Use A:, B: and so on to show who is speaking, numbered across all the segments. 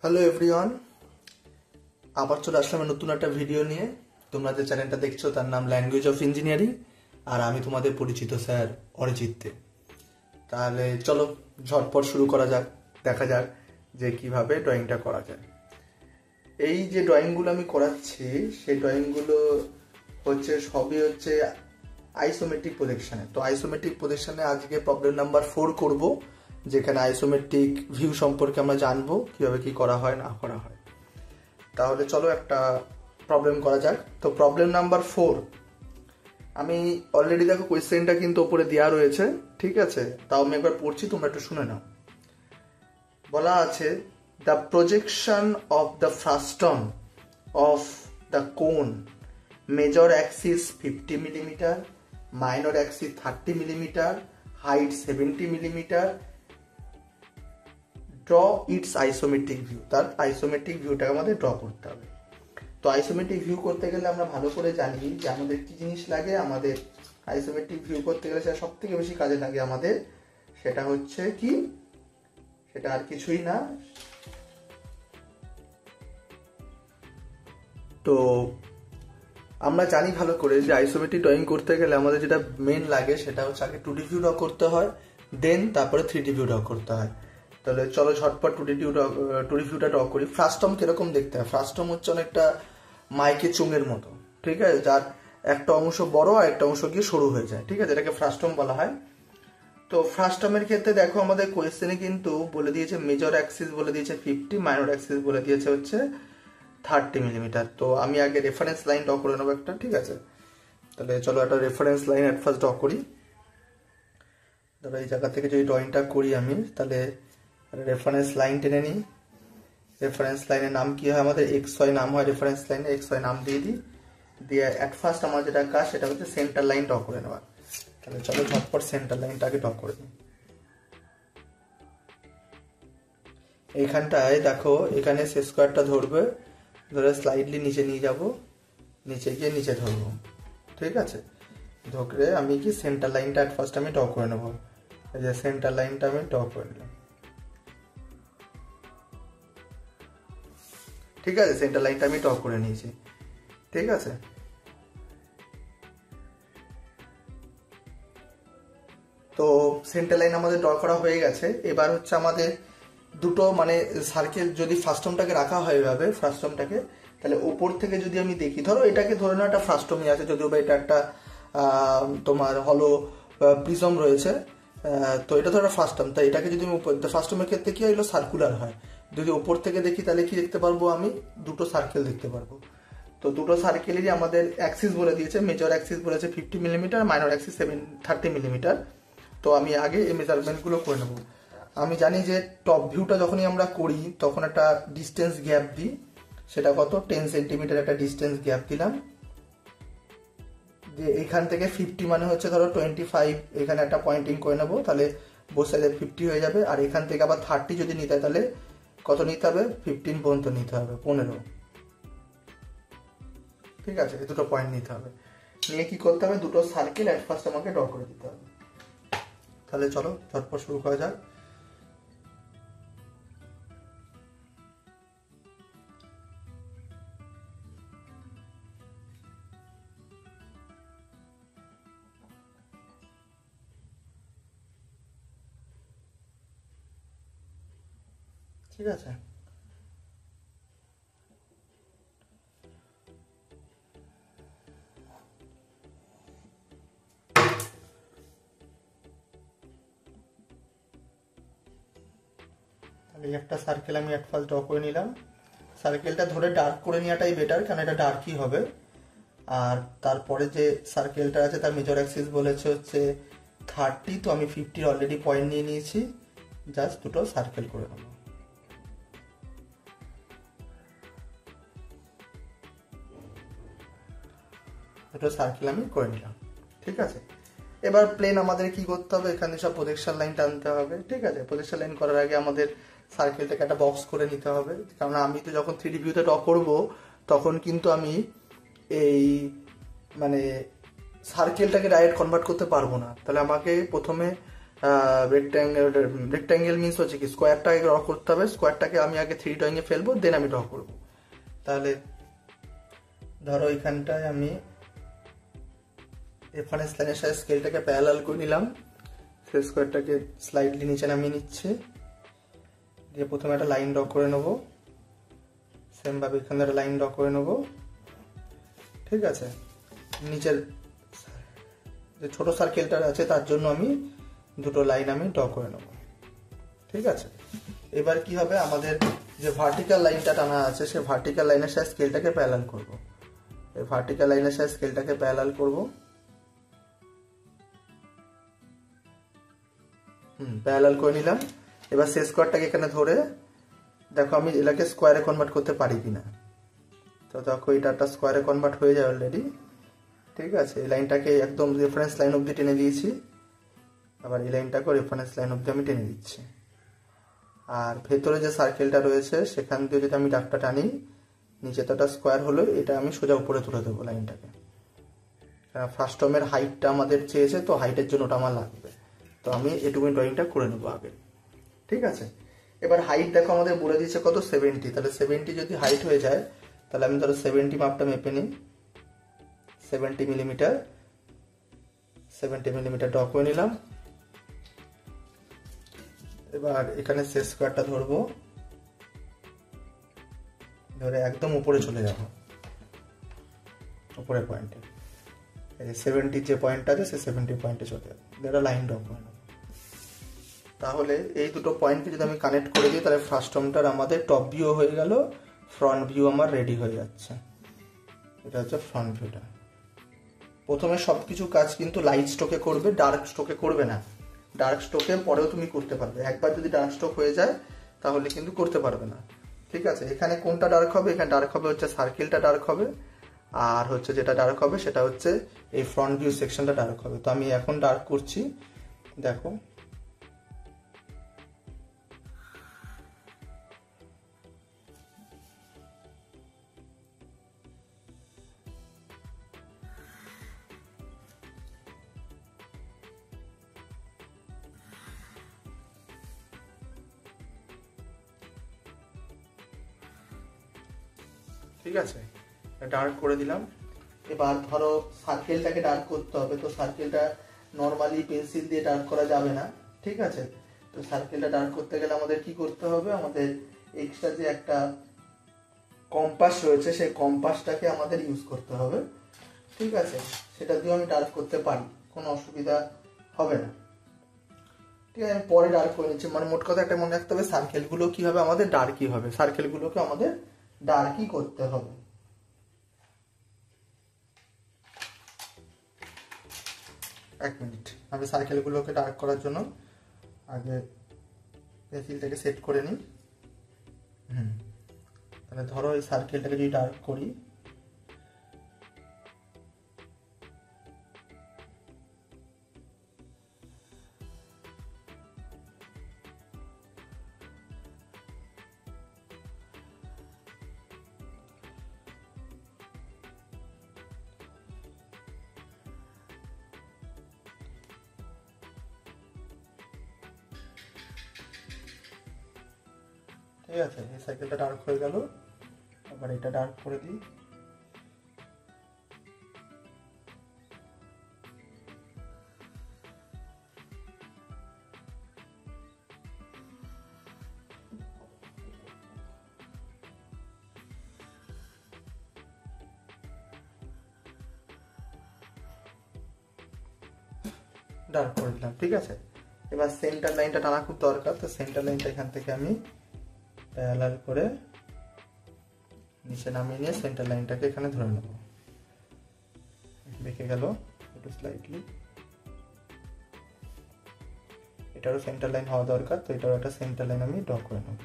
A: Hello everyone, আবার চলে আসলাম নতুন একটা ভিডিও নিয়ে। তোমরা যে চ্যানেলটা দেখছো তার নাম ল্যাঙ্গুয়েজ অফ ইঞ্জিনিয়ারিং, আর আমি তোমাদের পরিচিত স্যার অরিজিৎ দে। তাহলে চলো ঝটপট শুরু করা যাক, দেখা যাক যে কিভাবে ড্রয়িংটা করা যায়। এই যে ড্রয়িংগুলো আমি করাচ্ছি সেই ড্রয়িংগুলো সবই হচ্ছে আইসোমেট্রিক প্রজেকশনে। তো আইসোমেট্রিক প্রজেকশনে আজকে প্রবলেম নাম্বার 4 করব, যেখানে আইসোমেট্রিক ভিউ সম্পর্কে আমরা জানবো কিভাবে কি করা হয় না করা হয়। তাহলে চলো একটা প্রবলেম করা যাক। তো প্রবলেম নাম্বার 4, আমি অলরেডি দেখো কোয়েশ্চেনটা কিন্তু উপরে দেওয়া রয়েছে, ঠিক আছে? তাও আমি একবার পড়ছি, তোমরা একটু শুনে নাও। বলা আছে, the projection of the frustum of the cone major axis 50 millimetre, minor axis 30 millimetre, height 70 millimetre, draw its isometric view. তার আইসোমেট্রিক ভিউটাকে আমাদের ড্র করতে হবে। তো আইসোমেট্রিক ভিউ করতে গেলে আমরা ভালো করে জানি যে আমাদের কি জিনিস লাগে। আমাদের আইসোমেট্রিক ভিউ করতে গেলে সেটা সব থেকে বেশি কাজে লাগে আমাদের, সেটা হচ্ছে কি, সেটা আর কিছুই না। তো আমরা জানি ভালো করে যে আইসোমেট্রিক ড্রয়িং করতে গেলে আমাদের যেটা মেন লাগে সেটা হচ্ছে আগে 2D ভিউ ড্র করতে হয়, দেন তারপরে 3D ভিউ ড্র করতে হয়। তাহলে চলো ঝটপট 2D ভিউটা ড্র করি। ফ্রাস্টম কিরকম দেখতে হয়? ফ্রাস্টম হচ্ছে অনেকটা মাইকে চুঙের মতো, ঠিক আছে? যার একটা অংশ বড় আর একটা অংশ গিয়ে সরু হয়ে যায়, ঠিক আছে? এটাকে ফ্রাস্টম বলা হয়। তো ফ্রাস্টমের ক্ষেত্রে দেখো আমাদের কোয়েশ্চেনে কিন্তু বলে দিয়েছে মেজর অ্যাক্সিস বলে দিয়েছে 50, মাইনর অ্যাক্সিস বলে দিয়েছে হচ্ছে 30 মিলিমিটার। তো আমি আগে রেফারেন্স লাইন ড্র করে নেবো একটা, ঠিক আছে? তাহলে চলো একটা reference line at first draw করি। ধরো এই জায়গা থেকে যদি ড্রয়িংটা করি আমি, তাহলে রেফারেন্স লাইন টেনে নিই। রেফারেন্স লাইনের নাম কি হয় আমাদের? XY নাম হয় রেফারেন্স লাইনে, XY নাম দিয়ে দিই। দিয়ে অ্যাট ফার্স্ট আমার যেটা কাজ সেটা হচ্ছে সেন্টার লাইন ড্র করে নেওয়া। তাহলে চলো ঝটপট সেন্টার লাইনটাকে ড্র করে দিই। এইখানটায় দেখো, এখানে শেষ স্কোয়ারটা ধরবে, ধরে স্লাইডলি নিচে নিয়ে যাব, নিচে গিয়ে নিচে ধরবো, ঠিক আছে? ধরে আমি কি সেন্টার লাইনটা অ্যাট ফার্স্ট আমি ড্র করে নেবো। এই যে সেন্টার লাইনটা আমি ড্র করে নিলাম, ঠিক আছে? সেন্টার লাইনটা আমি ড্র করে নিয়েছি, ঠিক আছে? তো সেন্টার লাইন আমাদের ড্র করা হয়ে গেছে। এবার হচ্ছে আমাদের দুটো মানে সার্কেল, যদি ফ্রাস্টমটাকে রাখা হয় এভাবে ফ্রাস্টমটাকে, তাহলে উপর থেকে যদি আমি দেখি, ধরো এটাকে ধরে নাও একটা ফ্রাস্টমই আছে, যদিও বা এটা একটা তোমার হলো প্রিজম রয়েছে। তো এটা ধরো ফ্রাস্টম, তাই এটাকে যদি আমি ফ্রাস্টমের ক্ষেত্রে কি হয়, এগুলো সার্কুলার হয়। যদি উপর থেকে দেখি তাহলে কি দেখতে পারবো? আমি দুটো সার্কেল দেখতে পারবো। তো দুটো সার্কেলেরই আমাদের অ্যাক্সিস বলে দিয়েছে, মেজর অ্যাক্সিস বলেছে 50 মিলিমিটার, মাইনর অ্যাক্সিস 30 মিলিমিটার। তো আমি আগে এই মেজারমেন্টগুলো করে নেবো। আমি জানি যে টপ ভিউটা যখনই আমরা করি তখন একটা ডিস্টেন্স গ্যাপ দিই, সেটা কত? 10 সেন্টিমিটার একটা ডিস্টেন্স গ্যাপ দিলাম। যে এখান থেকে 50 মানে হচ্ছে ধরো 25, এখানে একটা পয়েন্টিং করে নেবো, তাহলে বসে 50 হয়ে যাবে। আর এখান থেকে আবার 30 যদি নিতে হয় তাহলে কত নিতে হবে? 15 পর্যন্ত নিতে হবে, 15, ঠিক আছে? এই দুটো পয়েন্ট নিতে হবে। নিয়ে কি করতে হবে? দুটো সার্কেল অ্যাট ফার্স্ট আমাকে ড্র করে দিতে হবে। তাহলে চলো ঝটপট শুরু করা যাক। ঠিক আছে, তাহলে একটা সার্কেল আমি অ্যাট ফার্স্ট ড্র করে নিলাম। সার্কেলটা ধরে ডার্ক করে নেওয়াটাই বেটার, কারণ এটা ডার্কই হবে। আর তারপরে যে সার্কেলটা আছে তার মেজর অ্যাক্সিস বলেছে হচ্ছে 30, তো আমি 50 অলরেডি পয়েন্ট নিয়ে নিয়েছি, জাস্ট দুটো সার্কেল করে নেব। দুটো সার্কেল আমি করে নিলাম, ঠিক আছে? এবার প্লেন আমাদের কি করতে হবে? এখানে সব প্রজেকশন লাইন টানতে হবে, ঠিক আছে? প্রজেকশন লাইন করার আগে আমাদের সার্কেলটাকে একটা বক্স করে নিতে হবে, কারণ আমি তো যখন 3D ভিউতে ড্র করবো তখন কিন্তু আমি এই মানে সার্কেলটাকে ডাইরেক্ট কনভার্ট করতে পারবো না। তাহলে আমাকে প্রথমে রেক্ট্যাঙ্গেল মিন্স হচ্ছে কি স্কোয়ারটাকে ড্র করতে হবে, স্কোয়ারটাকে আমি আগে 3 ড্রয়িংয়ে ফেলবো, দেন আমি ড্র করবো। তাহলে ধরো এখানটায় আমি রেফারেন্স লাইনের সাথে স্কেলটাকে প্যারালাল করে নিলাম, সেই স্কোয়ারটাকে স্লাইডলি নিচে নামিয়ে নিচ্ছে, দিয়ে প্রথমে একটা লাইন ড্র করে নেবো, সেমভাবে এখানে একটা লাইন ড্র করে নেবো। ঠিক আছে, নিচের যে ছোট সার্কেলটা আছে তার জন্য আমি দুটো লাইন আমি ড্র করে নেব। ঠিক আছে, এবার কি হবে, আমাদের যে ভার্টিক্যাল লাইনটা টানা আছে সেই ভার্টিক্যাল লাইনের সাথে স্কেলটাকে প্যারালাল করব। এই ভার্টিক্যাল লাইনের সাথে স্কেলটাকে প্যারালাল করব, প্যারালাল করে নিলাম। এবার সেই স্কোয়ারটাকে এখানে ধরে দেখো আমি এটাকে স্কোয়ারে কনভার্ট করতে পারি কিনা। তো দেখো এটা একটা স্কোয়ারে কনভার্ট হয়ে যায় অলরেডি। ঠিক আছে, এই লাইনটাকে একদম রেফারেন্স লাইন অবধি টেনে দিয়েছি, আবার এই লাইনটাকে রেফারেন্স লাইন অবধি আমি টেনে দিচ্ছি। আর ভেতরে যে সার্কেলটা রয়েছে সেখান দিয়ে যদি আমি দাগটা টানি, নিচে তো একটা স্কোয়ার হলো, এটা আমি সোজা উপরে তুলে দেবো লাইনটাকে। ফার্স্ট টার্মের হাইটটা আমাদের চেয়েছে, তো হাইটের জন্য ওটা আমার লাগবে, তো আমি এটুকুনি ড্রয়িংটা করে নেবো আগে। ঠিক আছে, এবার হাইট দেখো আমাদের বলে দিচ্ছে কত 70, তাহলে 70 যদি হাইট হয়ে যায় তাহলে আমি ধরো 70 মাপটা মেপে নিই, 70 মিলিমিটার, 70 মিলিমিটার ড্র করে নিলাম। এবার এখানে শেষ স্কোয়ারটা ধরবো, ধরে একদম উপরে চলে যাব, উপরের পয়েন্টে, এই 70 যে পয়েন্টটা আছে সেই 70 পয়েন্টে চলে যাবে, এটা লাইন ড্র করে নেব। তাহলে এই দুটো পয়েন্টকে যদি আমি কানেক্ট করে দিই তাহলে ফার্স্ট টার্মটার আমাদের টপ ভিউ হয়ে গেল, ফ্রন্ট ভিউ আমার রেডি হয়ে যাচ্ছে। এটা হচ্ছে ফ্রন্ট ভিউটা। প্রথমে সব কিছু কাজ কিন্তু লাইট স্ট্রোকে করবে, ডার্ক স্ট্রোকে করবে না। ডার্ক স্ট্রোকে পরেও তুমি করতে পারবে, একবার যদি ডার্ক স্ট্রোক হয়ে যায় তাহলে কিন্তু করতে পারবে না। ঠিক আছে, এখানে কোনটা ডার্ক হবে, এখানে ডার্ক হবে হচ্ছে সার্কেলটা ডার্ক হবে, আর হচ্ছে যেটা ডার্ক হবে সেটা হচ্ছে এই ফ্রন্ট ভিউ সেকশনটা ডার্ক হবে। তো আমি এখন ডার্ক করছি, দেখো ঠিক আছে, ডার্ক করে দিলাম। এবার ধরো সার্কেলটাকে ডার্ক করতে হবে, তো সার্কেলটা নর্মালি পেন্সিল দিয়ে ডার্ক করা যাবে না। ঠিক আছে, তো সার্কেলটা ডার্ক করতে গেলে আমাদের কি করতে হবে, আমাদের এক্সট্রা যে একটা কম্পাস রয়েছে সেই কম্পাসটাকে আমাদের ইউজ করতে হবে। ঠিক আছে, সেটা দিয়েও আমি ডার্ক করতে পারি, কোনো অসুবিধা হবে না। ঠিক আছে, আমি পরে ডার্ক করে নিচ্ছি। মানে মোট কথা একটা মনে রাখতে হবে, সার্কেলগুলো কি হবে, আমাদের ডার্কই হবে, সার্কেলগুলোকে আমাদের ডার্কই করতে হবে। এক মিনিট, আমি সার্কেলগুলোকে ডার্ক করার জন্য আগে পেন্সিলটাকে সেট করে নিই। তাহলে ধরো এই সার্কেলটাকে যদি ডার্ক করি, ঠিক আছে, এই সার্কেলটা ডার্ক হয়ে গেল। আবার এটা ডার্ক করে দিই। ডার্ক করে দিলাম। ঠিক আছে, এবার সেন্টার লাইনটা টানা খুব দরকার, তো সেন্টার লাইনটা এখান থেকে আমি প্যারালাল করে নিচে নামিয়ে নিয়ে সেন্টার লাইনটাকে এখানে ধরে নেব। দেখে গেল একটু স্লাইটলি, এটারও সেন্টার লাইন হওয়া দরকার, তো এটারও একটা সেন্টার লাইন আমি ড্র করে নেব।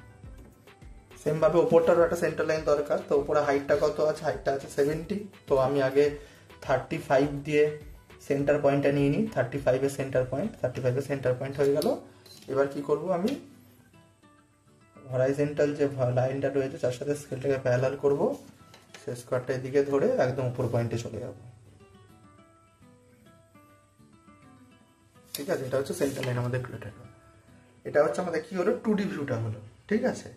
A: সেম ভাবে ওপরটারও একটা সেন্টার লাইন দরকার, তো উপরে হাইটটা কত আছে, হাইটটা আছে 70, তো আমি আগে 35 দিয়ে সেন্টার পয়েন্টটা নিয়ে নিই, 35 এর সেন্টার পয়েন্ট, 35 এর সেন্টার পয়েন্ট হয়ে গেল। এবার কি করব, আমি হরাইজন্টাল যে লাইনটা রয়েছে তার সাথে স্কেলটাকে প্যারালাল করব, সেই স্কোয়ারটা এদিকে ধরে একদম উপর পয়েন্টে চলে যাব। ঠিক ঠিক আছে, এটা হচ্ছে সেন্টার লাইন আমাদের ক্রিয়েট হলো। এটা হচ্ছে আমাদের কি হলো, 2D ভিউটা হলো। ঠিক আছে,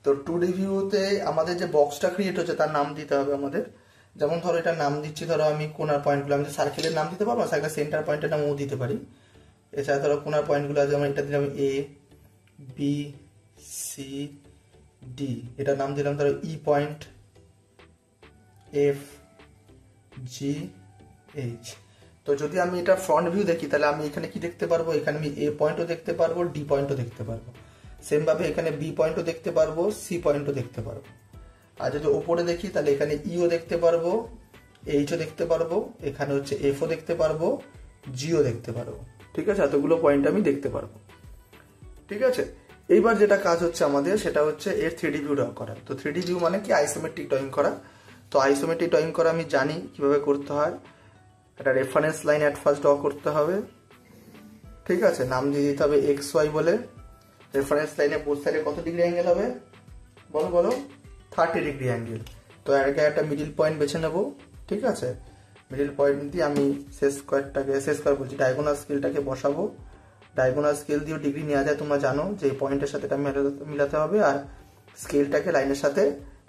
A: তো 2D ভিউতে আমাদের যে বক্সটা ক্রিয়েট হচ্ছে তার নাম দিতে হবে আমাদের। যেমন ধরো এটা নাম দিচ্ছি, ধরো আমি কোনার পয়েন্টগুলো, আমি সার্কেলের নাম দিতে পারবো, সার্কেল সেন্টার পয়েন্টের নামও দিতে পারি। এছাড়া ধরো কোনার পয়েন্টগুলো আছে, যেমন এটা দিলাম এ বি সি ডি, এটার নাম দিলাম ধরো ই পয়েন্ট, এফ জি এইচ। তো যদি আমি এটা ফ্রন্ট ভিউ দেখি তাহলে আমি এখানে কি দেখতে পারবো, এখানে আমি এ পয়েন্টও দেখতে পারবো, ডি পয়েন্টও দেখতে পারবো। সেম ভাবে এখানে বি পয়েন্টও দেখতে পারবো, সি পয়েন্টও দেখতে পারবো। আর যদি ওপরে দেখি তাহলে এখানে ইও দেখতে পারবো, এইচও দেখতে পারবো, এখানে হচ্ছে এফও দেখতে পারবো, জিও দেখতে পারবো। ঠিক আছে, এতগুলো পয়েন্ট আমি দেখতে পারবো। ঠিক আছে, এইবার যেটা কাজ হচ্ছে আমাদের সেটা হচ্ছে এর 3D ভিউ ড্র করা। তো 3D ভিউ মানে কি, আইসোমেট্রিক ড্রয়িং করা। তো আইসোমেট্রিক ড্রয়িং করা আমি জানি কিভাবে করতে হয়। একটা reference line at first draw করতে হবে। ঠিক আছে, নাম দিয়ে দিতে হবে এক্স ওয়াই বলে। রেফারেন্স লাইনে বোথ সাইডে কত ডিগ্রি অ্যাঙ্গেল হবে, বলো বলো, 30 ডিগ্রি অ্যাঙ্গেল। তো এর আগে একটা মিডিল পয়েন্ট বেছে নেব। ঠিক আছে, মিডিল পয়েন্ট দিয়ে আমি শেষ স্কয়ার বলছি, ডায়াগোনাল স্কেলটাকে বসাবো। ডায়াগোনাল স্কেল দিয়েও ডিগ্রি নেওয়া যায়, তোমরা জানো যে এই পয়েন্টের সাথে এটা মিলাতে হবে, আর স্কেলটাকে লাইনের সাথে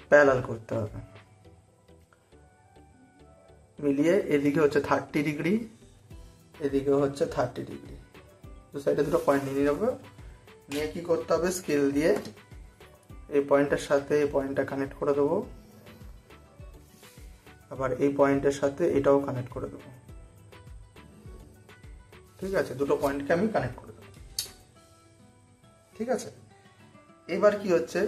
A: প্যারালাল করতে হবে। মিলিয়ে এদিকে হচ্ছে 30 ডিগ্রি, এদিকে হচ্ছে 30 ডিগ্রি, দু সাইডে দুটো পয়েন্ট নিয়ে নেবো। নিয়ে কি করতে হবে, স্কেল দিয়ে এই পয়েন্টের সাথে এই পয়েন্টটা কানেক্ট করে দেবো, আবার এই পয়েন্টের সাথে এটাও কানেক্ট করে দেবো। ঠিক আছে, দুটো পয়েন্টকে আমি কানেক্ট করে দেবো। ঠিক আছে, এবার কি হচ্ছে,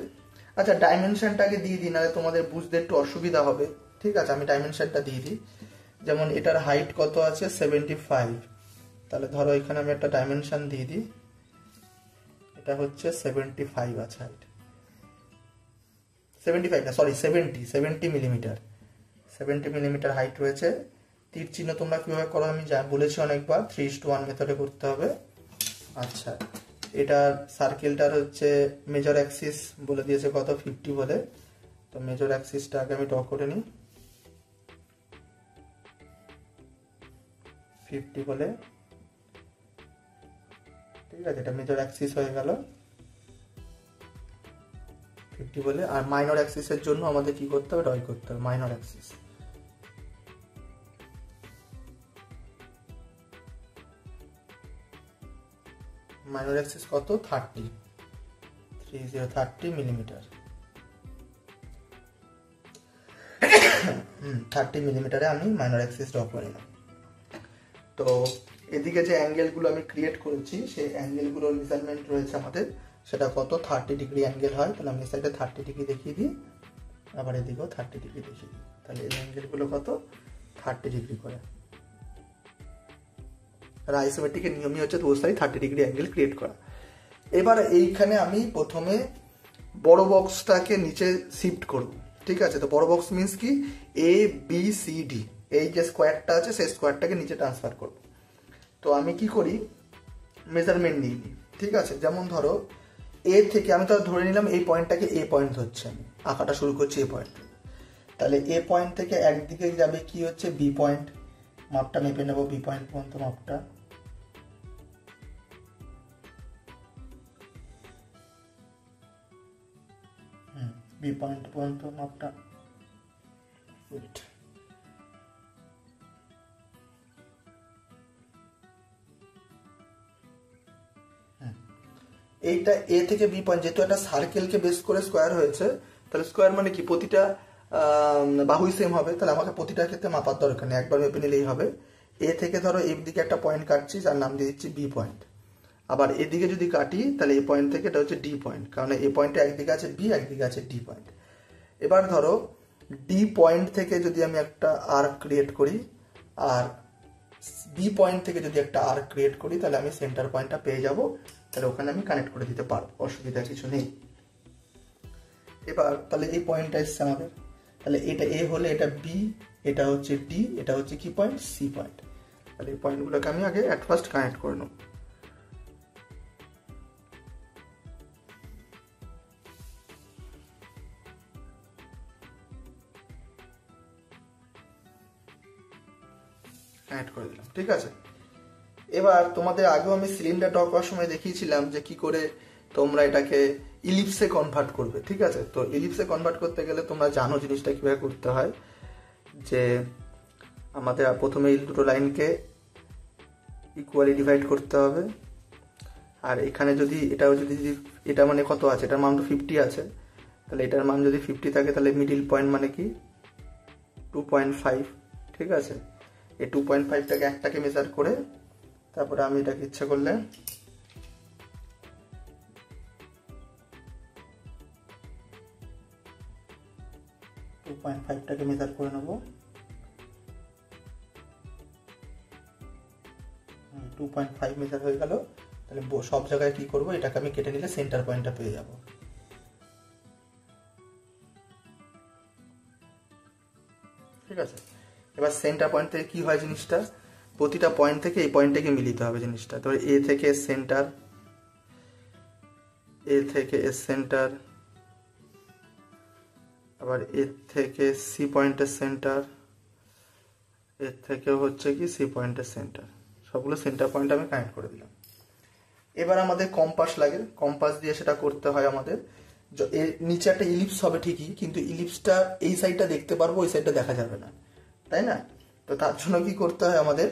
A: আচ্ছা ডাইমেনশনটাকে দিয়ে দিই, নাহলে তোমাদের বুঝতে একটু অসুবিধা হবে। ঠিক আছে, আমি ডাইমেনশনটা দিয়ে দিই। যেমন এটার হাইট কত আছে, 75। তাহলে ধরো এখানে আমি একটা ডাইমেনশন দিয়ে দিই, এটা হচ্ছে 75 আছে হাইট, 75 না সরি 70 মিলিমিটার, 70 মিলিমিটার হাইট রয়েছে। তীর চিহ্ন তোমরা কিভাবে করো আমি বলেছি অনেকবার, 3:1 মেথডে করতে হবে। আচ্ছা, এটার সার্কেলটার হচ্ছে মেজর অ্যাক্সিস বলে দিয়েছে কত, 50 বলে। তো মেজর অ্যাক্সিসটা আগে আমি ড্র করে নিই, 50 বলে। ঠিক আছে, এটা মেজর অ্যাক্সিস হয়ে গেল 50 বলে। আর মাইনর অ্যাক্সিসের জন্য আমাদের কি করতে হবে, ড্র করতে হবে মাইনর অ্যাক্সিস। মাইনর অ্যাক্সিস কত, 30 মিলিমিটার। 30 মিলিমিটারে আমি মাইনর অ্যাক্সিস ড্র করে নিলাম। তো এদিকে যে অ্যাঙ্গেলগুলো আমি ক্রিয়েট করেছি সেই অ্যাঙ্গেলগুলোর মেজারমেন্ট রয়েছে আমাদের, সেটা কত, 30 ডিগ্রি অ্যাঙ্গেল হয়। তাহলে আমি সাইডে 30 ডিগ্রি দেখিয়ে দিই, আবার এদিকেও 30 ডিগ্রি দেখিয়ে দিই। তাহলে এই অ্যাঙ্গেলগুলো কত, 30 ডিগ্রি করে। আর আইসোমেট্রিকের নিয়মই হচ্ছে দু সাইড 30 ডিগ্রি অ্যাঙ্গেল ক্রিয়েট করা। এবার এইখানে আমি প্রথমে বড় বক্সটাকে নিচে শিফট করব। ঠিক আছে, তো বড় বক্স মিন্স কি, এ বি সি ডি, এই যে স্কোয়ারটা আছে সেই স্কোয়ারটাকে নিচে ট্রান্সফার করব। তো আমি কি করি, মেজারমেন্ট নিয়ে নিই। ঠিক আছে, যেমন ধরো এ থেকে আমি তো ধরে নিলাম এই পয়েন্টটাকে এ পয়েন্ট ধরছি, আমি আঁকাটা শুরু করছি এ পয়েন্ট। তাহলে এ পয়েন্ট থেকে একদিকে যাবে কি হচ্ছে বি পয়েন্ট, মাপটা মেপে নেব বি পয়েন্ট পর্যন্ত মাপটা। বি পয়েন্ট পর্যন্ত মাপটা, এইটা এ থেকে বি পয়েন্ট, যেহেতু একটা সার্কেলকে বেস করে স্কোয়ার হয়েছে, তাহলে স্কোয়ার মানে কি, প্রতিটা বাহুই সেম হবে। তাহলে আমাকে প্রতিটা ক্ষেত্রে মাপার দরকার নেই, একবার মেপে নিলেই হবে। এ থেকে ধরো এই দিকে একটা পয়েন্ট কাটছি, যার নাম দিয়ে দিচ্ছি বি পয়েন্ট। আবার এদিকে যদি কাটি তাহলে এই পয়েন্ট থেকে এটা হচ্ছে ডি পয়েন্ট, কারণ এই পয়েন্টে একদিকে আছে বি, একদিকে আছে ডি পয়েন্ট। এবার ধরো ডি পয়েন্ট থেকে যদি আমি একটা আর্ক ক্রিয়েট করি, আর বি পয়েন্ট থেকে যদি একটা আর্ক ক্রিয়েট করি, তাহলে আমি সেন্টার পয়েন্টটা পেয়ে যাব। তাহলে ওখানে আমি কানেক্ট করে দিতে পারবো, অসুবিধা কিছু নেই। এবার তাহলে এই পয়েন্টটা এসছে আমাদের, তাহলে এটা এ হলে এটা বি, এটা হচ্ছে ডি, এটা হচ্ছে কি পয়েন্ট, সি পয়েন্ট। তাহলে এই পয়েন্টগুলোকে আমি আগে অ্যাট ফার্স্ট কানেক্ট করে নেব। কানেক্ট করে দিলাম। ঠিক আছে, এবার তোমাদের আগেও আমি সিলিন্ডার ড্র করার সময় দেখিয়েছিলাম যে কি করে তোমরা এটাকে ইলিপসে কনভার্ট করবে, ঠিক আছে? তো ইলিপসে কনভার্ট করতে গেলে তোমরা জানো জিনিসটা কিভাবে করতে হয়, যে আমাদের প্রথমে এই দুটো লাইনকে ইকুয়ালি ডিভাইড করতে হবে। আর এখানে যদি এটা মানে কত আছে, এটার মান তো 50 আছে, তাহলে এটার মান যদি 50 থাকে তাহলে মিডিল পয়েন্ট মানে কি 2.5, ঠিক আছে? এই 2.5টাকে একটাকে মেজার করে তারপরে আমি এটাকে ইচ্ছা করলে টাকে মেজার করে নেব। 2.5 মেজার হয়ে গেল। তাহলে সব জায়গায় কি করব, এটাকে আমি কেটে নিলে সেন্টার পয়েন্টটা পেয়ে যাব। ঠিক আছে, এবার সেন্টার পয়েন্ট থেকে কি হয় জিনিসটা, প্রতিটা পয়েন্ট থেকে এই পয়েন্টটাকে মিলিতে হবে জিনিসটা। তো এ থেকে সেন্টার, এ থেকে এস সেন্টার, আবার এর থেকে সি পয়েন্টের সেন্টার, এর থেকে হচ্ছে কি সি পয়েন্টের সেন্টার, সবগুলো সেন্টার পয়েন্ট আমি কানেক্ট করে দিলাম। এবার আমাদের কম্পাস লাগে, কম্পাস দিয়ে সেটা করতে হয় আমাদের। এর নিচে একটা ইলিপস হবে ঠিকই, কিন্তু ইলিপসটা এই সাইডটা দেখতে পারবো, ওই সাইডটা দেখা যাবে না, তাই না? তো তার জন্য কি করতে হয় আমাদের,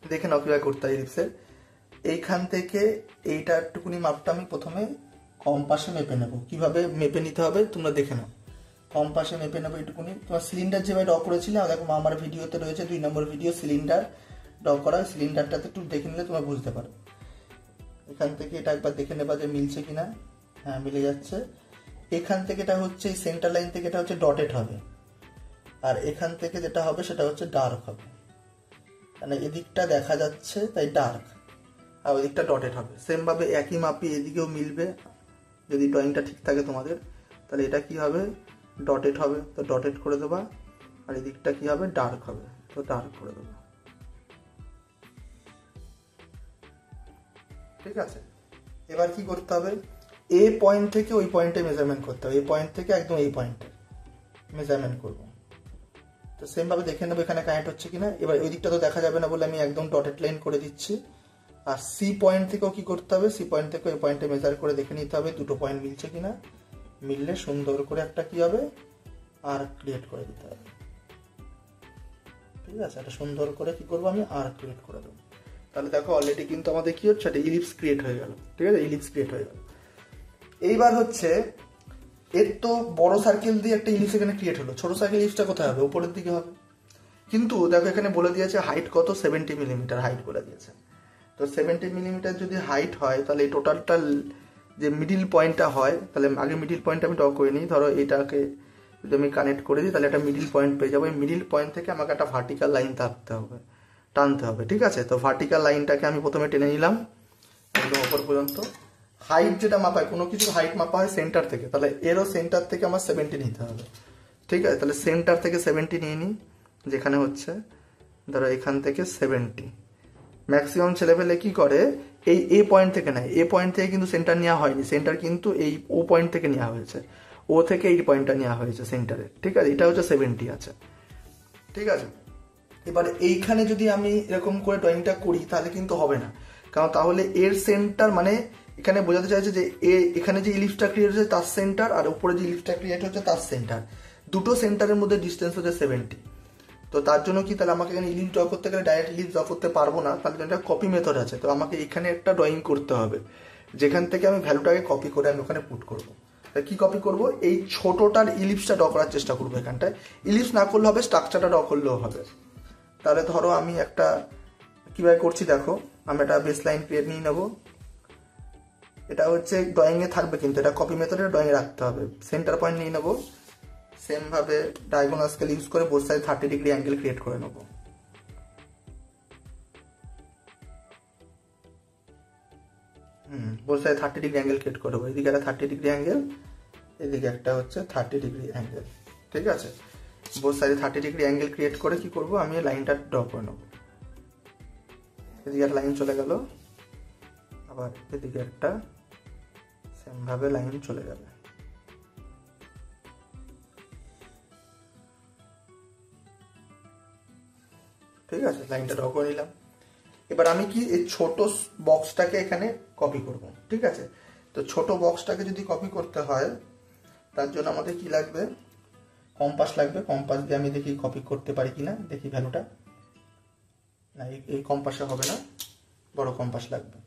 A: দেখে নাও কিভাবে করতে হয় ইলিপসের। এইখান থেকে এইটা একটুকুনি মাপটা আমি প্রথমে কম্পাসে মেপে নেব। কিভাবে মেপে নিতে হবে তোমরা দেখে নাও। কম্পাসে মেপে নেবো এইটুকুনি। তোমার সিলিন্ডার যেভাবে ড্র করেছিলে, দেখো আমার ভিডিওতে রয়েছে 2 নম্বর ভিডিও সিলিন্ডার ড্র করা, সিলিন্ডারটাতে একটু দেখে নিলে তোমরা বুঝতে পারো। এখান থেকে এটা একবার দেখে নেবা যে মিলছে কিনা। হ্যাঁ, মিলে যাচ্ছে। এখান থেকে এটা হচ্ছে এই সেন্টার লাইন থেকে এটা হচ্ছে ডটেড হবে, আর এখান থেকে যেটা হবে সেটা হচ্ছে ডার্ক হবে, মানে এদিকটা দেখা যাচ্ছে তাই ডার্ক, আর ওই দিকটা ডটেড হবে। সেম ভাবে একই মাপি এদিকেও মিলবে, যদি ড্রয়িংটা ঠিক থাকে তোমাদের। তাহলে এটা কি হবে, ডটেড হবে, তো ডটেড করে দেবা। আর এদিকটা কি হবে, ডার্ক হবে, তো ডার্ক করে দেবা। ঠিক আছে, এবার কি করতে হবে, এ পয়েন্ট থেকে ওই পয়েন্টে মেজারমেন্ট করতে হবে। এই পয়েন্ট থেকে একদম এই পয়েন্টে মেজারমেন্ট করবো। তো সেম ভাবে দেখে নেবো এখানে কানেক্ট হচ্ছে কিনা। এবার ওই দিকটা তো দেখা যাবে না বলে আমি একদম ডটেড লাইন করে দিচ্ছি। আর সি পয়েন্ট থেকেও কি করতে হবে, সি পয়েন্ট থেকে ওই পয়েন্টে মেজার করে দেখে নিতে হবে দুটো পয়েন্ট মিলছে কিনা। মিললে সুন্দর করে একটা কি হবে, আর্ক ক্রিয়েট করে দিতে হবে। ঠিক আছে, এটা সুন্দর করে কি করবো, আমি আর্ক ক্রিয়েট করে দেবো। তাহলে দেখো অলরেডি কিন্তু আমাদের কি হচ্ছে, একটা ইলিপস ক্রিয়েট হয়ে গেল। ঠিক আছে, ইলিপস ক্রিয়েট হয়ে গেল। এইবার হচ্ছে এর তো বড় সার্কেল দিয়ে একটা ইলিপস এখানে ক্রিয়েট হলো, ছোট সার্কেল ইলিপসটা কোথায় হবে, উপরের দিকে হবে। কিন্তু দেখো এখানে বলে দিয়েছে হাইট কত, 70 মিলিমিটার হাইট বলে দিয়েছে। তো 70 মিলিমিটার যদি হাইট হয়, তাহলে এই টোটালটা যে মিডিল পয়েন্টটা হয়, তাহলে আগে মিডিল পয়েন্ট আমি ড্র করে নিই। ধরো এটাকে যদি আমি কানেক্ট করে দিই, তাহলে একটা মিডিল পয়েন্ট পেয়ে যাবো। এই মিডিল পয়েন্ট থেকে আমাকে একটা ভার্টিক্যাল লাইন টানতে হবে। ঠিক আছে, তো ভার্টিক্যাল লাইনটাকে আমি প্রথমে টেনে নিলাম একদম ওপর পর্যন্ত। হাইট যেটা মাপায়, কোনো কিছু হাইট মাপা হয় সেন্টার থেকে, তাহলে এরও সেন্টার থেকে আমার 70 নিতে হবে। ঠিক আছে, তাহলে সেন্টার থেকে 70 নিয়ে নিই, যেখানে হচ্ছে ধরো এখান থেকে 70। ম্যাক্সিমাম ছেলেপেলে কি করে, এই এ পয়েন্ট থেকে নেয়। এ পয়েন্ট থেকে কিন্তু সেন্টার নেওয়া হয়নি, সেন্টার কিন্তু এই ও পয়েন্ট থেকে নেওয়া হয়েছে। ও থেকে এই পয়েন্টটা নেওয়া হয়েছে সেন্টারে। ঠিক আছে, এটা হচ্ছে 70 আছে। ঠিক আছে, এবার এইখানে যদি আমি এরকম করে ড্রয়িংটা করি তাহলে কিন্তু হবে না, কারণ তাহলে এর সেন্টার মানে এখানে বোঝাতে চাইছে যে এখানে যে ইলিপসটা ক্রিয়েট হচ্ছে তার সেন্টার, আর উপরে যে ইলিপসটা ক্রিয়েট হচ্ছে তার সেন্টার, দুটো সেন্টারের মধ্যে ডিস্টেন্স হচ্ছে 70। তো তার জন্য কি, তাহলে আমাকে এখানে ইলিপস ড্র করতে গেলে ডাইরেক্ট ইলিপস ড্র করতে পারবো না, তার জন্য একটা কপি মেথড আছে। তো আমাকে এখানে একটা ড্রয়িং করতে হবে, যেখান থেকে আমি ভ্যালুটাকে কপি করে আমি ওখানে পুট করবো। তা কি কপি করব, এই ছোটটার ইলিপসটা ড্র করার চেষ্টা করবো এখানটায়। ইলিপস না করলে হবে, স্ট্রাকচারটা ড্র করলেও হবে। তাহলে ধরো আমি একটা কিভাবে করছি দেখো, আমি একটা বেস লাইন ক্রিয়েট নিয়ে নেবো। এটা হচ্ছে ড্রয়িংয়ে থাকবে, কিন্তু এটা কপি মেথডে ড্রয়িংয়ে রাখতে হবে। সেন্টার পয়েন্ট নিয়ে নেবো, সেম ভাবে ডায়াগোনাল স্কেল ইউজ করে both side 30 degree angle create করে নেবো। Both side 30 degree angle create করে দেবো। এদিকে একটা 30 ডিগ্রি অ্যাঙ্গেল, এদিকে একটা হচ্ছে 30 ডিগ্রি অ্যাঙ্গেল। ঠিক আছে, বোথ সাইডে 30 ডিগ্রি অ্যাঙ্গেল ক্রিয়েট করে কি করব, আমি লাইনটা ড্র করে নেবো। এদিকে একটা লাইন চলে গেল, আবার এদিকে একটা সেম ভাবে লাইন চলে যাবে। ঠিক আছে, লাইনটা ড্র করে নিলাম। এবার আমি কি এই ছোট বক্সটাকে এখানে কপি করব, ঠিক আছে। তো ছোট বক্সটাকে যদি কপি করতে হয় তার জন্য আমাদের কি লাগবে, কম্পাস লাগবে। কম্পাস দিয়ে আমি দেখি কপি করতে পারি কিনা, দেখি ভ্যালুটা। না, এই কম্পাসে হবে না, বড় কম্পাস লাগবে।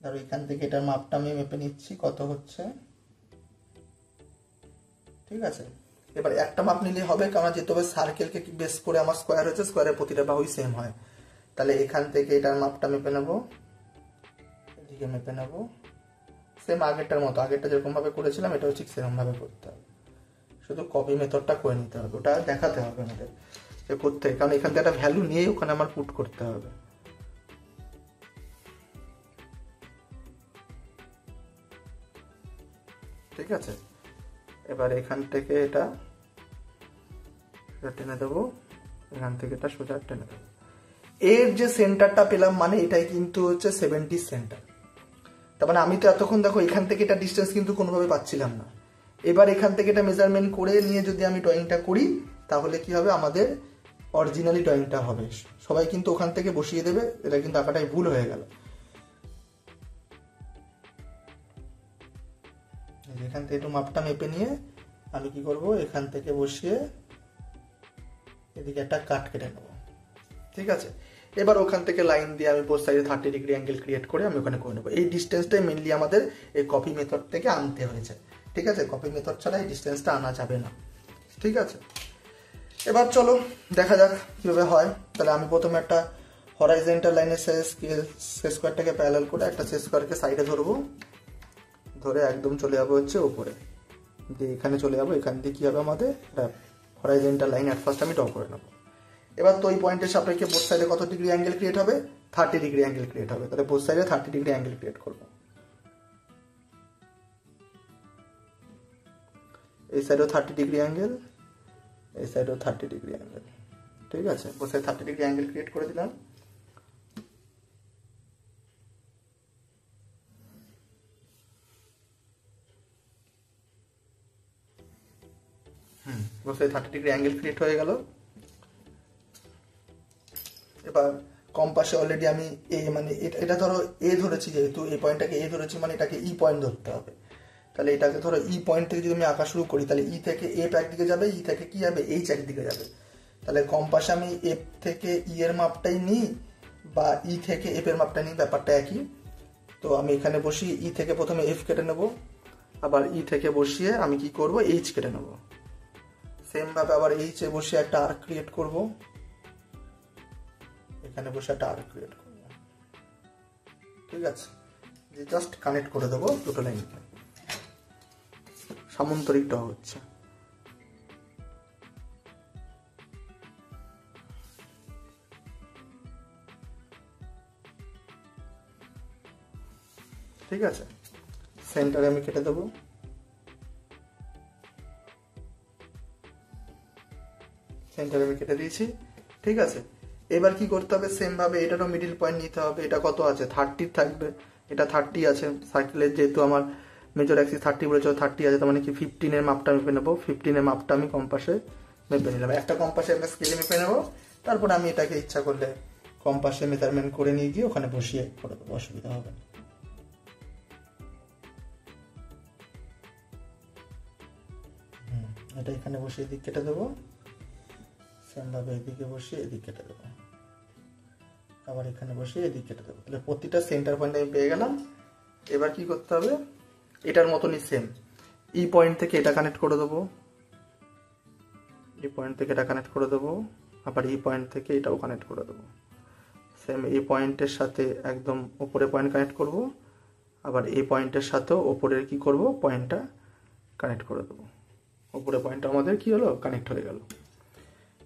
A: ধরো এখান থেকে এটার মাপটা আমি মেপে নিচ্ছি কত হচ্ছে, ঠিক আছে। এবার একটা মাপ নিলে হবে, কারণ যেহেতু হবে সার্কেলকে বেস করে আমার স্কোয়ার হয়েছে, স্কোয়ারের প্রতিটা বাহুই সেম হয়। তাহলে এখান থেকে এটার মাপটা মেপে নেব, এদিকে মেপে নেব, সেম আগেরটার মতো, আগেরটা যেরকম ভাবে করেছিলাম এটাও ঠিক সেরকম ভাবে করতে হবে। শুধু কপি মেথডটা করে নিতে হবে, ওটা দেখাতে হবে আমাদের যে করতে, কারণ এখান থেকে একটা ভ্যালু নিয়েই ওখানে আমার পুট করতে হবে। ঠিক আছে, এবার এখান থেকে এটা টেনে দেবো, এখান থেকে এটা সোজা টেনে দেবো। এর যে সেন্টারটা পেলাম মানে এটাই কিন্তু হচ্ছে 70 সেন্টার। তার মানে আমি তো এতক্ষণ দেখো এখান থেকে এটা ডিস্টেন্স কিন্তু কোনোভাবে পাচ্ছিলাম না। এবার এখান থেকে এটা মেজারমেন্ট করে নিয়ে যদি আমি ড্রয়িংটা করি তাহলে কি হবে, আমাদের অরিজিনালি ড্রয়িংটা হবে। সবাই কিন্তু ওখান থেকে বসিয়ে দেবে, এটা কিন্তু আঁকাটাই ভুল হয়ে গেল। এখান থেকে একটু মাপটা মেপে নিয়ে আমি কি করব, এখান থেকে বসিয়ে এদিকে একটা কাট কেটে নেব, ঠিক আছে। এবার ওখান থেকে লাইন দিয়ে আমি বোথ সাইডে 30 ডিগ্রি অ্যাঙ্গেল ক্রিয়েট করে আমি ওখানে করে নেবো। এই ডিস্টেন্সটাই মেনলি আমাদের এই কপি মেথড থেকে আনতে হয়েছে, ঠিক আছে। কপি মেথড ছাড়া এই ডিস্টেন্সটা আনা যাবে না, ঠিক আছে। এবার চলো দেখা যাক কিভাবে হয়। তাহলে আমি প্রথমে একটা হরাইজন্টাল লাইনের শেষ স্কোয়ারটাকে প্যারালাল করে একটা শেষ স্কোয়ারকে সাইডে ধরবো, ধরে একদম চলে যাবো হচ্ছে উপরে, দিয়ে এখানে চলে যাবো। এখান দিয়ে কি হবে, আমাদের একটা হরাইজন্টাল লাইন অ্যাট ফার্স্ট আমি ড্র করে নেবো। এবার তো ওই পয়েন্টের সাপেক্ষে বোথ সাইডে কত ডিগ্রি অ্যাঙ্গেল ক্রিয়েট হবে, 30 ডিগ্রি অ্যাঙ্গেল ক্রিয়েট হবে। তাহলে বোথ সাইডে 30 ডিগ্রি অ্যাঙ্গেল ক্রিয়েট করবো। এই সাইডেও 30 ডিগ্রি অ্যাঙ্গেল, এই সাইডেও 30 ডিগ্রি অ্যাঙ্গেল, ঠিক আছে। বোথ সাইডে 30 ডিগ্রি অ্যাঙ্গেল ক্রিয়েট করে দিলাম। বোথ সাইডে 30 ডিগ্রি অ্যাঙ্গেল ক্রিয়েট হয়ে গেল। এবার কম্পাসে অলরেডি আমি মানে এটা ধরো এ ধরেছি, যেহেতু এই পয়েন্টটাকে এ ধরেছি মানে এটাকে ই পয়েন্ট ধরতে হবে। তাহলে এটাকে ধরো ই পয়েন্ট থেকে যদি আমি আঁকা শুরু করি তাহলে ই থেকে এফ একদিকে যাবে, ই থেকে কি যাবে, এইচ একদিকে যাবে। তাহলে কম্পাসে আমি এফ থেকে ই এর মাপটাই নিই বা ই থেকে এফ এর মাপটা নিই, ব্যাপারটা একই। তো আমি এখানে বসিয়ে ই থেকে প্রথমে এফ কেটে নেব, আবার ই থেকে বসিয়ে আমি কি করব, এইচ কেটে নেব। সেম ভাবে আবার এইচ এ বসিয়ে একটা আর্ক ক্রিয়েট করব, এখানে বসে একটা আর্ক ক্রিয়েট করব, ঠিক আছে। যে জাস্ট কানেক্ট করে দেবো দুটো লাইনকে, সামান্তরিক ড্র হচ্ছে। ঠিক আছে, সেন্টারে আমি কেটে দেবো, সেন্টারে আমি কেটে দিয়েছি, ঠিক আছে। এবার কি করতে হবে, সেম ভাবে এটারও মিডিল পয়েন্ট নিতে হবে। এটা কত আছে, 30 থাকবে, এটা 30 আছে। সার্কেলের যেহেতু আমার মেজর অ্যাক্সিস 30 বলেছে, 30 আছে, তার মানে কি 15 এর মাপটা মেপে নেবো। 15 এর মাপটা আমি কম্পাসে মেপে নিলাম, একটা কম্পাসে একটা স্কেলে মেপে নেবো। তারপর আমি এটাকে ইচ্ছা করলে কম্পাসে মেজারমেন্ট করে নিয়ে গিয়ে ওখানে বসিয়ে করে দেবো, অসুবিধা হবে না। এটা এখানে বসিয়ে এদিক কেটে দেবো, সেম ভাবে এদিকে বসিয়ে এদিক কেটে দেবো, আবার এখানে বসিয়ে এদিক কেটে দেবো। তাহলে প্রতিটা সেন্টার পয়েন্ট আমি পেয়ে গেলাম। এবার কি করতে হবে, এটার মতনই সেম ই পয়েন্ট থেকে এটা কানেক্ট করে দেবো, ই পয়েন্ট থেকে এটা কানেক্ট করে দেবো, আবার ই পয়েন্ট থেকে এটাও কানেক্ট করে দেবো। সেম এই পয়েন্টের সাথে একদম ওপরে পয়েন্ট কানেক্ট করব, আবার এই পয়েন্টের সাথেও ওপরের কি করব, পয়েন্টটা কানেক্ট করে দেবো। ওপরে পয়েন্টটা আমাদের কি হলো, কানেক্ট হয়ে গেল,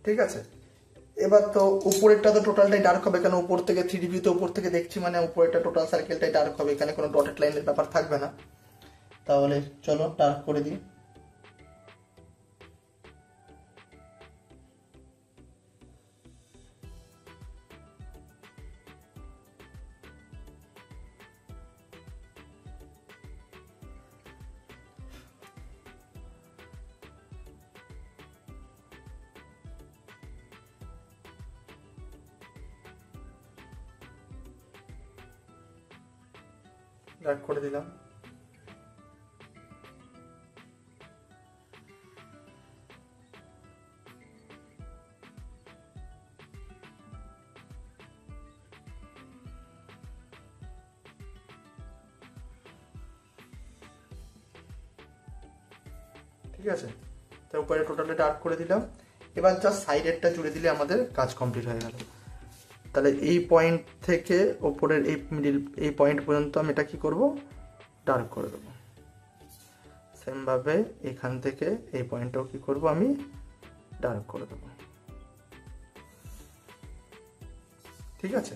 A: ঠিক আছে। এবার তো উপরেরটা তো টোটালটাই ডার্ক হবে, কেন উপর থেকে 3D ভিউতে উপর থেকে দেখছি মানে উপরেরটা টোটাল সার্কেলটাই ডার্ক হবে, এখানে কোনো ডটেড লাইনের ব্যাপার থাকবে না। তাহলে চলো ডার্ক করে দিই। ডার্ক করে দিলাম। ঠিক আছে, তো উপরে টোটালি ডার্ক করে দিলাম। এবার জাস্ট সাইডেরটা জুড়ে দিলে আমাদের কাজ কমপ্লিট হয়ে গেল। তাহলে এই পয়েন্ট থেকে ওপরের এই মিডিল এই পয়েন্ট পর্যন্ত আমি এটা কি করব, ডার্ক করে দেবো। সেমভাবে এখান থেকে এই পয়েন্টটাও কি করব, আমি ডার্ক করে দেবো। ঠিক আছে,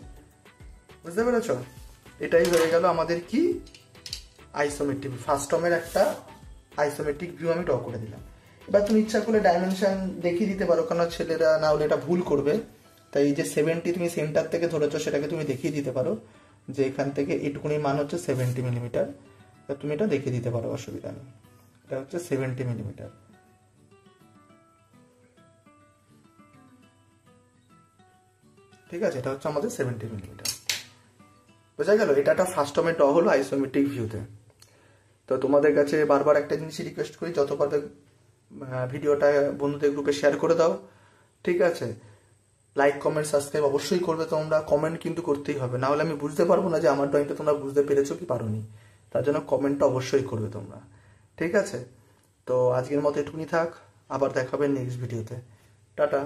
A: বুঝতে পেরেছ? এটাই হয়ে গেল আমাদের কি আইসোমেট্রিক ফার্স্ট টর্মের একটা আইসোমেট্রিক ভিউ আমি ড্র করে দিলাম। এবার তুমি ইচ্ছা করলে ডাইমেনশন দেখিয়ে দিতে পারো, কারণ ছেলেরা না হলে এটা ভুল করবে। তাই এই যে 70 তুমি সেন্টার থেকে ধরেছো সেটাকে তুমি দেখিয়ে দিতে পারো যে এখান থেকে এইটুকুনি মান হচ্ছে 70 মিলিমিটার। তুমি এটা দেখিয়ে দিতে পারো, অসুবিধা নেই। এটা হচ্ছে 70 মিলিমিটার। ঠিক আছে, এটা হচ্ছে আমাদের 70 মিলিমিটার। বোঝা গেল? এটা একটা ফার্স্ট টর্মের ড্র হলো আইসোমেট্রিক ভিউতে। তো তোমাদের কাছে বারবার একটা জিনিসই রিকোয়েস্ট করি, যত পারবে ভিডিওটা বন্ধুদের গ্রুপে শেয়ার করে দাও। ঠিক আছে, লাইক কমেন্ট সাবস্ক্রাইব অবশ্যই করবে তোমরা। কমেন্ট কিন্তু করতেই হবে, না হলে আমি বুঝতে পারবো না যে আমার ড্রয়িংটা তোমরা বুঝতে পেরেছো কি পারোনি। তার জন্য কমেন্টটা অবশ্যই করবে তোমরা। ঠিক আছে, তো আজকের মতো এটুকুনি থাক, আবার দেখা হবে নেক্সট ভিডিওতে। টাটা।